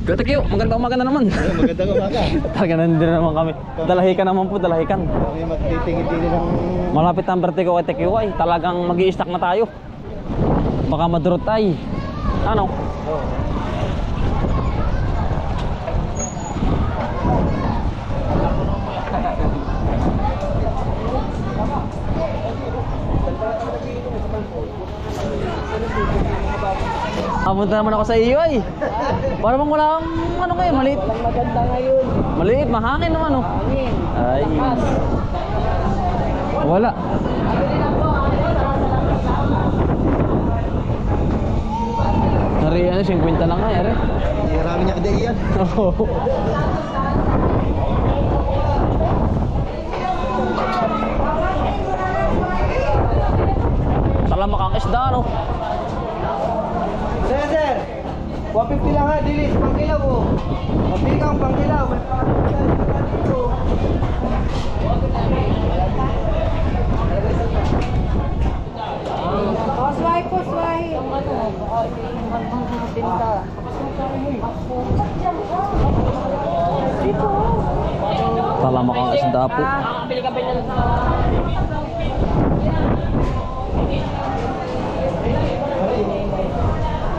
Kyo, magandang umaga na naman. Magandang umaga. Talaga nandito naman kami. Dalahikan naman po, dalahikan. Kami magtitingin-tingin ng... Malapit ang vertigo kay Tekyo ay talagang mag-i-stack na tayo. Baka madurot ay. Ano? Kapunta naman ako sa iyo ay. Para bang wala kang ano ngayon, maliit. Maganda ngayon. Maliit, mahangin naman oh. Hangin. Ay. Wala. Nari ano, 50 lang nga, yari. Marami niya kada iyan. Oo. Talamak ang isda, no? Sir, 150 lang ha, dilis, pangkilaw oh. Mabigang pangkilaw. May pangkilaw dito. Posway, posway. Ang ano, binta. Talamak ang isda po.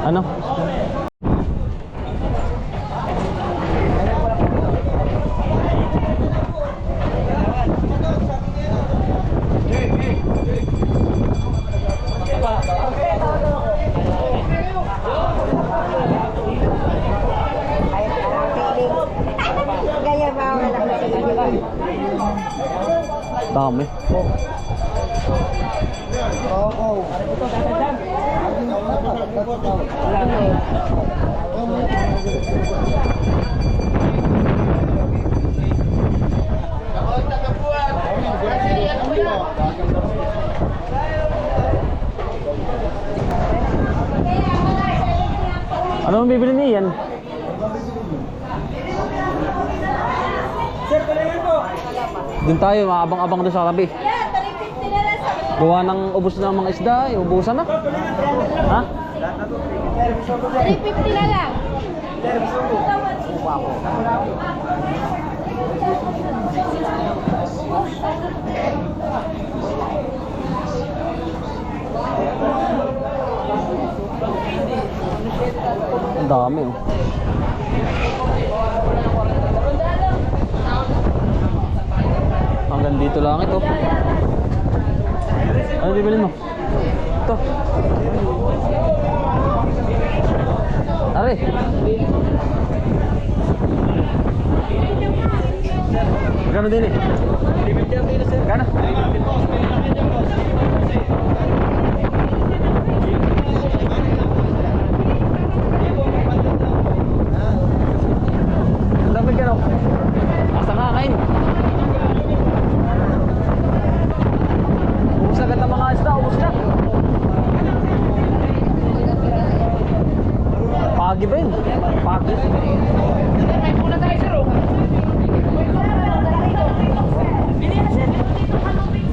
Ano? Gaya ba wala Dami. Oo. Ano ang bibili niyan? Doon tayo, maabang-abang doon sa tabi. Gawa ng ubos na mga isda, ubusan na. Ha? 350 na lang. Ang dami oh. Hanggang dito lang ito. Ano bibilin mo? Ito. Are. Magkano din eh? Magkano? Ang dami ka no? Asa nga kain? Ubus na ganda mga isda, ubus na. Pagi ba yun? Pagi. May pula tayo sir oh.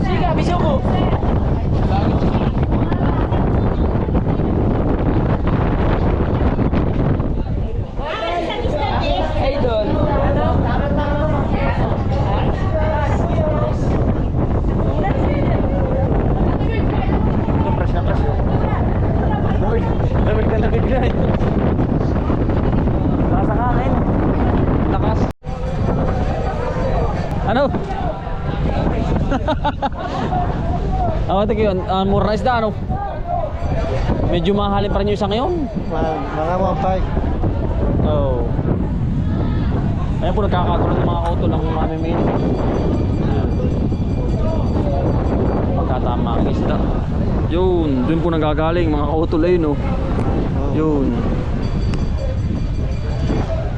Siga, bisyo ko. Hey doon. Lamig na lamig na eh. Lakas ang hangin. Lakas. Ano? Tingin yun, mura na isda ano? Medyo mahalin pa rin yung isa ngayon. Mga 1.5. Oo. Ayan po nagkakagulo ng mga auto ng mamimili. Pagkatama ang isda. Yun, dun po nagagaling mga auto lane no. Yun.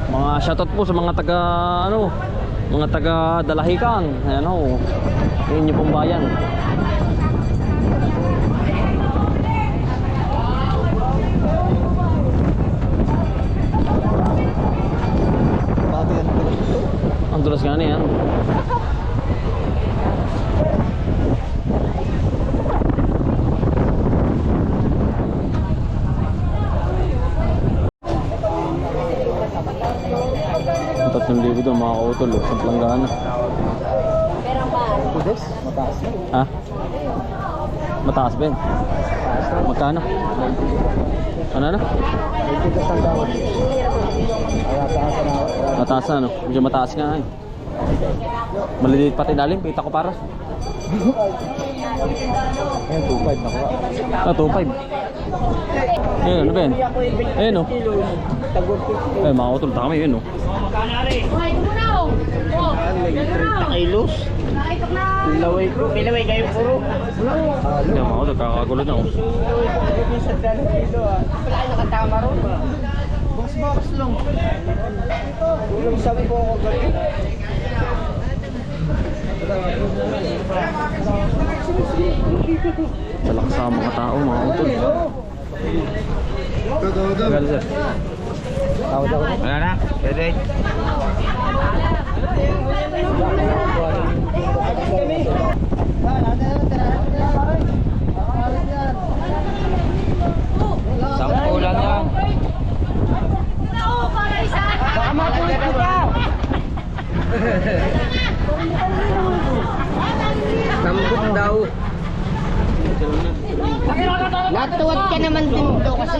Mga shoutout po sa mga taga ano, mga taga Dalahican. Ayan o. Yun yung pong bayan. Ang dulas nga niyan. 3,000 doon mga kautol. Sa Planggana. Pero ba? Kudes, mataas na. Ha? Mataas ba yun? Magkano? Ano na? May kudes ang daw. Kaya taas na. Mataas na, no? Medyo mataas nga eh. Maliliit pati ilalim, kita ko para. Ayan, 2.5 na ko. Ah, 2.5. Ayun, ano ba yan? Ayun, no? Ay, mga utol, taka kami yun, no? Kilos. Pilaway kayo puro. Ayun, mga utol, kakagulo na, oh. Wala nakatama ron. Box lang. Yung sabi ko ako galing. Talakas sa mga tao, mga utol. Tagal, sir. Tawad ako. Wala na? Pwede. Sampo lang yan. Baka mapulit ka. Sambot daw. Natuwad ka naman din daw kasi.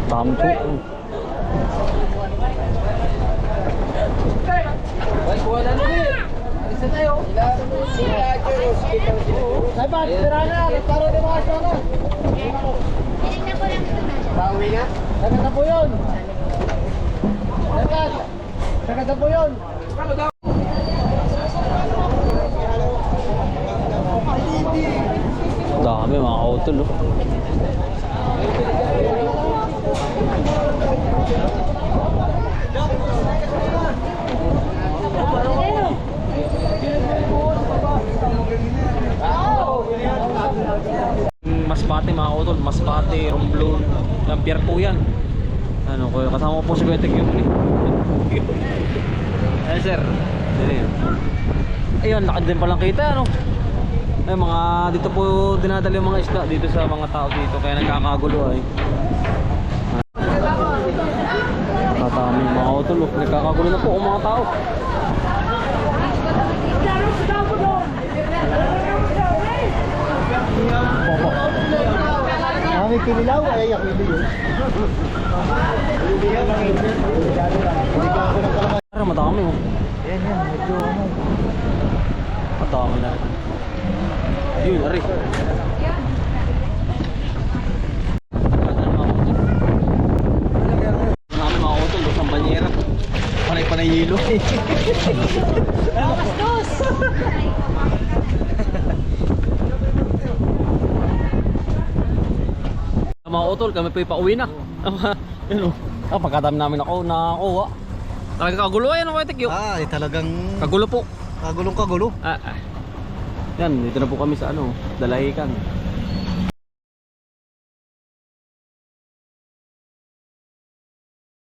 Tampo. Bawi na? Sagad na po yun. Sagad na po yun. Dami mga kautol, oh. Masbate mga kautol, Masbate, Romblon, yan, Pier po yan. Ano, kasama ko po si Kuya yung ay sir, ayun, lakad din palang kita, ano. Ay, mga dito po dinadala yung mga isda dito sa mga tao dito, kaya nagkakagulo ay. Tatami mga kautol, oh. Nagkakagulo na po ang mga tao. Kami kinilaw, ay ako hindi yun. Pero madami, oh. Yan, medyo ano. Madami na rin. Yun, ari. Marami mga utol, isang banyera. Panay-panay hilo. Mga utol, kami pa pauwi na. Yun, oh. Pagkadami namin ako nakakuha. Talagang kagulo yan, Kuya Tekyo. Talagang Kagulo po. kagulong-kagulo. Yan, dito na po kami sa ano, Dalahican.